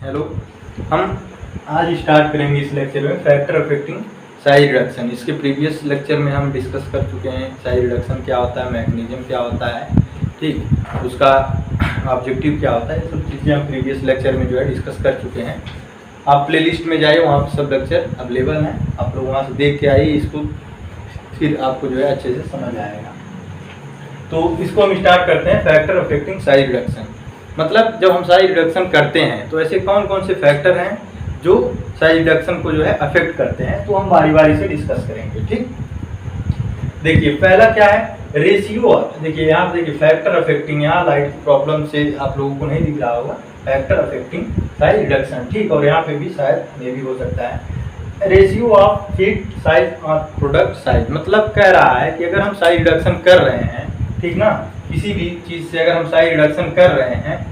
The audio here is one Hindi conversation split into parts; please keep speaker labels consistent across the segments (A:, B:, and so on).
A: हेलो, हम आज स्टार्ट करेंगे इस लेक्चर में फैक्टर अफेक्टिंग साइज रिडक्शन। इसके प्रीवियस लेक्चर में हम डिस्कस कर चुके हैं साइज रिडक्शन क्या होता है, मैकेनिज्म क्या होता है, ठीक, उसका ऑब्जेक्टिव क्या होता है, ये सब चीज़ें हम प्रीवियस लेक्चर में जो है डिस्कस कर चुके हैं। आप प्ले लिस्ट में जाइए, वहाँ पर सब लेक्चर अवेलेबल हैं, आप लोग वहाँ से देख के आइए इसको, फिर आपको जो है अच्छे से समझ आएगा। तो इसको हम स्टार्ट करते हैं फैक्टर अफेक्टिंग साइज रिडक्शन। मतलब जब हम साइज रिडक्शन करते हैं तो ऐसे कौन कौन से फैक्टर हैं जो साइज रिडक्शन को जो है अफेक्ट करते हैं, तो हम बारी बारी से डिस्कस करेंगे। ठीक, देखिए पहला क्या है, रेशियो। देखिए यहाँ देखिए फैक्टर अफेक्टिंग, यहाँ लाइट प्रॉब्लम से आप लोगों को नहीं दिख रहा होगा, फैक्टर अफेक्टिंग साइज रिडक्शन, ठीक, और यहाँ पे भी शायद ये भी हो सकता है। रेशियो ऑफ फीड साइज और प्रोडक्ट साइज, मतलब कह रहा है कि अगर हम साइज रिडक्शन कर रहे हैं, ठीक ना, किसी भी चीज़ से अगर हम साइज रिडक्शन कर रहे हैं,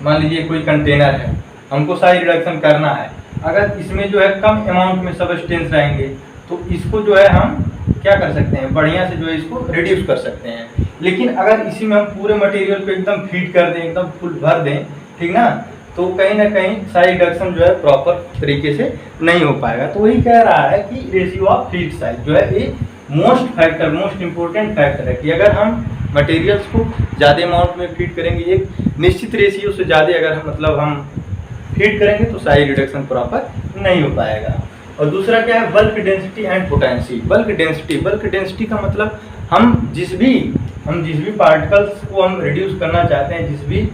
A: मान लीजिए कोई कंटेनर है, हमको साइज रिडक्शन करना है, अगर इसमें जो है कम अमाउंट में सब्सटेंस रहेंगे तो इसको जो है हम क्या कर सकते हैं, बढ़िया से जो है इसको रिड्यूस कर सकते हैं। लेकिन अगर इसी में हम पूरे मटेरियल को एकदम फीड कर दें, एकदम फुल भर दें, ठीक ना, तो कहीं ना कहीं साइज रिडक्शन जो है प्रॉपर तरीके से नहीं हो पाएगा। तो वही कह रहा है कि रेशियो ऑफ फीड साइज जो है ये मोस्ट इम्पोर्टेंट फैक्टर है कि अगर हम मटेरियल्स को ज़्यादा अमाउंट में फीड करेंगे, एक निश्चित रेशियो से ज़्यादा अगर हम फीड करेंगे तो साइज रिडक्शन प्रॉपर नहीं हो पाएगा। और दूसरा क्या है, bulk density and potency. Bulk density का मतलब हम जिस भी पार्टिकल्स को हम रिड्यूस करना चाहते हैं, जिस भी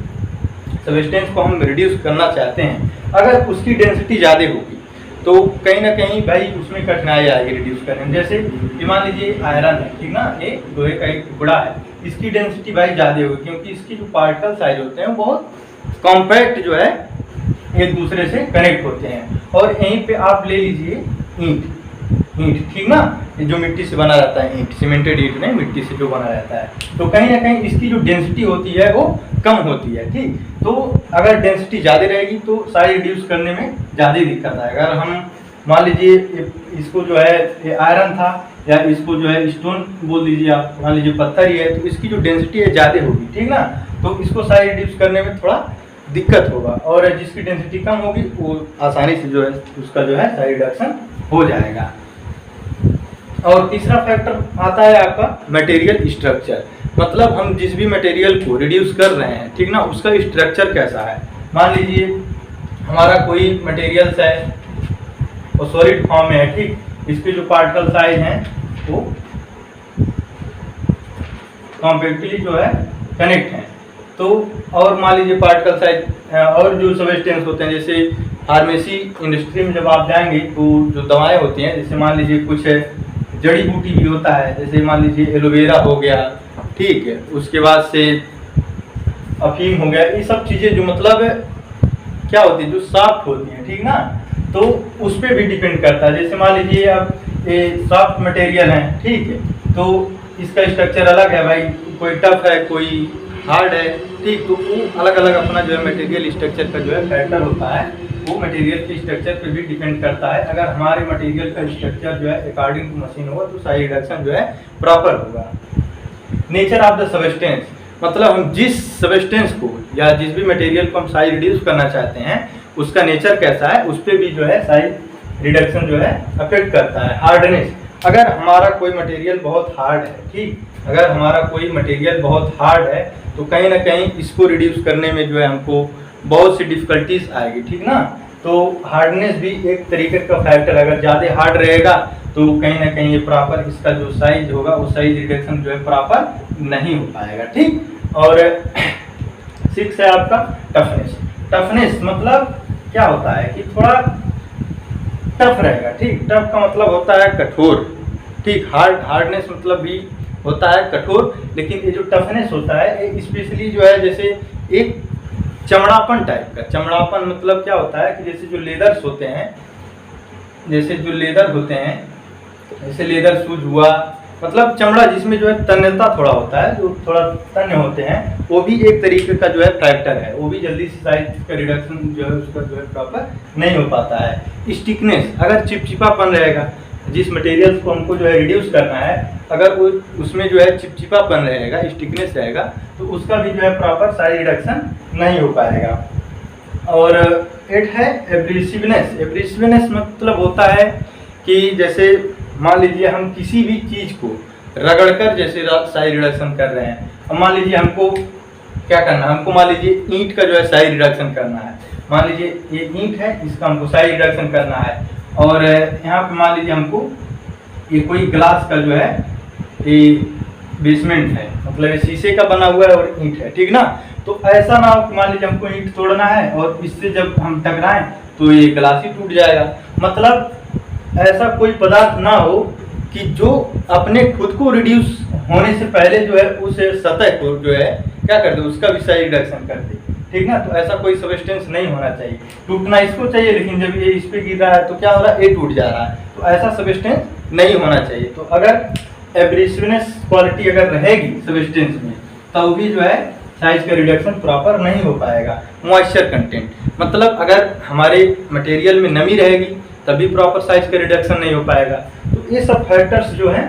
A: सब्सटेंस को हम रिड्यूस करना चाहते हैं, अगर उसकी डेंसिटी ज़्यादा होगी तो कहीं ना कहीं भाई उसमें कठिनाई आएगी रिड्यूस करने में। जैसे कि मान लीजिए आयरन है, ठीक ना, ये लोहे का एक टुकड़ा है, इसकी डेंसिटी भाई ज़्यादा होगी क्योंकि इसकी जो पार्टिकल साइज होते हैं वो बहुत कॉम्पैक्ट जो है एक दूसरे से कनेक्ट होते हैं। और यहीं पे आप ले लीजिए ईंट, ठीक ना, ये जो मिट्टी से बना रहता है, ईंट, सीमेंटेड ईंट नहीं, मिट्टी से जो बना रहता है, तो कहीं ना कहीं इसकी जो डेंसिटी होती है वो कम होती है, ठीक। तो अगर डेंसिटी ज़्यादा रहेगी तो साइज रिड्यूस करने में ज़्यादा दिक्कत आएगा। अगर हम मान लीजिए इसको जो है ये आयरन था, या इसको जो है स्टोन बोल दीजिए आप, मान लीजिए पत्थर ही है, तो इसकी जो डेंसिटी है ज़्यादा होगी, ठीक ना, तो इसको साइज रिड्यूस करने में थोड़ा दिक्कत होगा। और जिसकी डेंसिटी कम होगी वो आसानी से जो है उसका जो है साइज रिडक्शन हो जाएगा। और तीसरा फैक्टर आता है आपका मटेरियल स्ट्रक्चर, मतलब हम जिस भी मटेरियल को रिड्यूस कर रहे हैं, ठीक ना, उसका स्ट्रक्चर कैसा है। मान लीजिए हमारा कोई मटेरियल्स है वो सॉलिड फॉर्म में है, ठीक, इसके जो पार्टिकल साइज हैं वो कॉम्पैक्टली जो है कनेक्ट हैं। तो और मान लीजिए पार्टिकल साइज और जो सब्सटेंस होते हैं, जैसे फार्मेसी इंडस्ट्री में जब आप जाएंगे तो जो दवाएं होती हैं, जैसे मान लीजिए कुछ जड़ी बूटी भी होता है, जैसे मान लीजिए एलोवेरा हो गया, ठीक है, उसके बाद से अफीम हो गया, ये सब चीज़ें जो मतलब क्या होती है, जो सॉफ्ट होती हैं, ठीक ना, तो उस पर भी डिपेंड करता है। जैसे मान लीजिए अब ये सॉफ्ट मटेरियल है, ठीक है, तो इसका स्ट्रक्चर अलग है भाई, कोई टफ है, कोई हार्ड है, ठीक, तो वो अलग अलग अपना जो है मटेरियल स्ट्रक्चर का जो है फैक्टर होता है, वो मटेरियल के स्ट्रक्चर पे भी डिपेंड करता है। अगर हमारे मटेरियल का स्ट्रक्चर जो है अकॉर्डिंग टू मशीन होगा तो साइज रिडक्शन जो है प्रॉपर होगा। नेचर ऑफ द सब्सटेंस, मतलब हम जिस सब्सटेंस को या जिस भी मटेरियल को हम साइज रिड्यूस करना चाहते हैं उसका नेचर कैसा है, उस पर भी जो है साइज रिडक्शन जो है अफेक्ट करता है। हार्डनेस, अगर हमारा कोई मटेरियल बहुत हार्ड है, ठीक, अगर हमारा कोई मटेरियल बहुत हार्ड है तो कहीं ना कहीं इसको रिड्यूस करने में जो है हमको बहुत सी डिफिकल्टीज आएगी, ठीक ना। तो हार्डनेस भी एक तरीके का फैक्टर, अगर ज़्यादा हार्ड रहेगा तो कहीं ना कहीं ये प्रॉपर इसका जो साइज होगा वो साइज रिडक्शन जो है प्रॉपर नहीं हो पाएगा, ठीक। और 6 है आपका टफनेस मतलब क्या होता है कि थोड़ा टफ रहेगा, ठीक, टफ का मतलब होता है कठोर, ठीक, हार्डनेस मतलब भी होता है कठोर, लेकिन ये जो टफनेस होता है स्पेशली जो है जैसे एक चमड़ापन टाइप का, चमड़ापन मतलब क्या होता है कि जैसे जो लेदर्स होते हैं, जैसे जो लेदर होते हैं, जैसे लेदर शूज हुआ, मतलब चमड़ा जिसमें जो है तन्यता थोड़ा होता है, जो थोड़ा तन्य होते हैं, वो भी एक तरीके का जो है फैक्टर है, वो भी जल्दी से साइज का रिडक्शन जो है उसका जो है प्रॉपर नहीं हो पाता है। स्टिकनेस, अगर चिपचिपापन रहेगा, जिस मटेरियल को हमको जो है रिड्यूस करना है, अगर वो उसमें जो है चिपचिपापन रहेगा, स्टिकनेस रहेगा, तो उसका भी जो है प्रॉपर साइज रिडक्शन नहीं हो पाएगा। और 8 है एब्रेसिवनेस। एब्रेसिवनेस मतलब होता है कि जैसे मान लीजिए हम किसी भी चीज़ को रगड़कर जैसे साइज रिडक्शन कर रहे हैं। अब मान लीजिए हमको क्या करना है, हमको मान लीजिए ईंट का जो है साइज रिडक्शन करना है। मान लीजिए ये ईंट है, इसका हमको साइज रिडक्शन करना है। और यहाँ पे मान लीजिए हमको ये कोई ग्लास का जो है ये बेसमेंट है, मतलब ये शीशे का बना हुआ है और ईंट है, ठीक ना। तो ऐसा ना हो, मान लीजिए हमको ईंट तोड़ना है और इससे जब हम टकराएं तो ये ग्लास ही टूट जाएगा। मतलब ऐसा कोई पदार्थ ना हो कि जो अपने खुद को रिड्यूस होने से पहले जो है उस सतह को जो है क्या कर दे, उसका भी साइज रिडक्शन कर दे, ठीक ना। तो ऐसा कोई सब्सटेंस नहीं होना चाहिए। टूटना इसको चाहिए, लेकिन जब ये इस पे गिर रहा है तो क्या हो रहा है, ये टूट जा रहा है। तो ऐसा सब्सटेंस नहीं होना चाहिए। तो अगर एब्रेसिवनेस क्वालिटी अगर रहेगी सब्सटेंस में तब भी जो है साइज का रिडक्शन प्रॉपर नहीं हो पाएगा। मॉइस्चर कंटेंट मतलब अगर हमारे मटेरियल में नमी रहेगी तभी प्रॉपर साइज का रिडक्शन नहीं हो पाएगा। तो ये सब फैक्टर्स जो हैं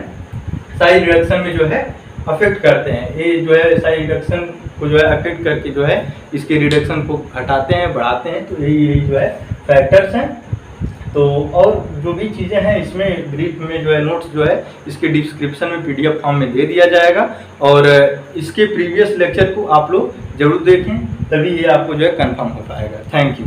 A: साइज रिडक्शन में जो है अफेक्ट करते हैं। ये जो है साइज रिडक्शन को जो है अफेक्ट करके जो है इसके रिडक्शन को घटाते हैं, बढ़ाते हैं। तो यही जो है फैक्टर्स हैं। तो और जो भी चीज़ें हैं इसमें ब्रीफ में जो है नोट्स जो है इसके डिस्क्रिप्शन में PDF फॉर्म में दे दिया जाएगा। और इसके प्रीवियस लेक्चर को आप लोग जरूर देखें, तभी ये आपको जो है कंफर्म हो पाएगा। Thank you.